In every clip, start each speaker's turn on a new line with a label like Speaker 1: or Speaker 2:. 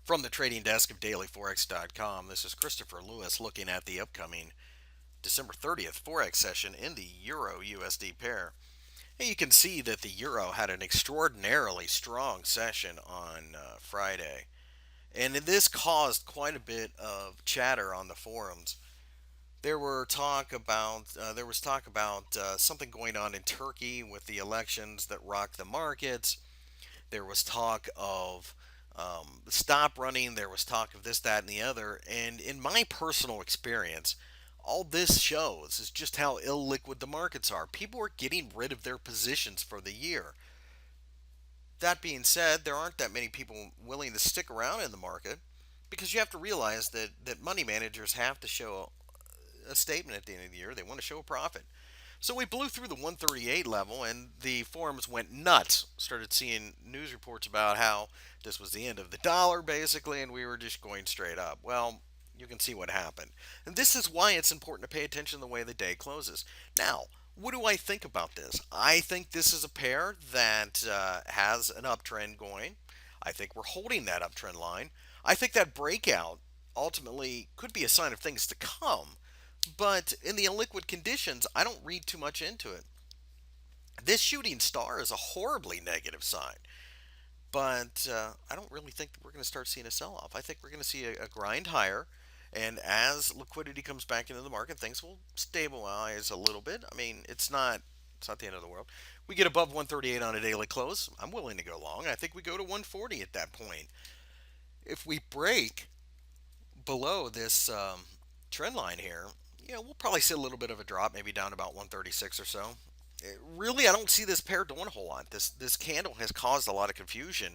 Speaker 1: From the trading desk of dailyforex.com, this is Christopher Lewis looking at the upcoming December 30th Forex session in the Euro USD pair. And you can see that the Euro had an extraordinarily strong session on Friday. And this caused quite a bit of chatter on the forums. There was talk about something going on in Turkey with the elections that rocked the markets. There was talk of stop running. There was talk of this, that, and the other. And in my personal experience, all this shows is just how illiquid the markets are. People are getting rid of their positions for the year. That being said, there aren't that many people willing to stick around in the market because you have to realize that money managers have to show a statement at the end of the year. They want to show a profit. So we blew through the 138 level, and the forums went nuts. Started seeing news reports about how this was the end of the dollar, basically, and we were just going straight up. Well, you can see what happened. And this is why it's important to pay attention to the way the day closes. Now, what do I think about this? I think this is a pair that has an uptrend going. I think we're holding that uptrend line. I think that breakout ultimately could be a sign of things to come. But in the illiquid conditions, I don't read too much into it. This shooting star is a horribly negative sign, but I don't really think that we're going to start seeing a sell off. I think we're going to see a grind higher, and as liquidity comes back into the market, things will stabilize a little bit. I mean, it's not the end of the world. We get above 138 on a daily close, I'm willing to go long. I think we go to 140 at that point. If we break below this trend line here, we'll probably see a little bit of a drop, maybe down about 136 or so. Really, I don't see this pair doing a whole lot. This candle has caused a lot of confusion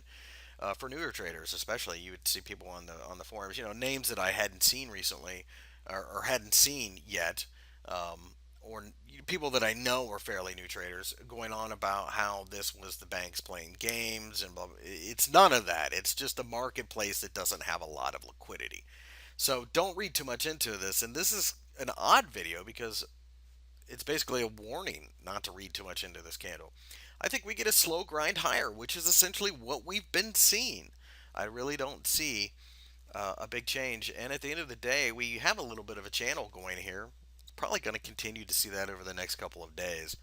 Speaker 1: for newer traders, especially. You would see people on the forums, names that I hadn't seen recently or hadn't seen yet, or people that I know are fairly new traders going on about how this was the banks playing games and blah, blah. It's none of that. It's just a marketplace that doesn't have a lot of liquidity. So don't read too much into this. And this is an odd video because it's basically a warning not to read too much into this candle. I think we get a slow grind higher, which is essentially what we've been seeing. I really don't see a big change. And at the end of the day, we have a little bit of a channel going here. Probably going to continue to see that over the next couple of days.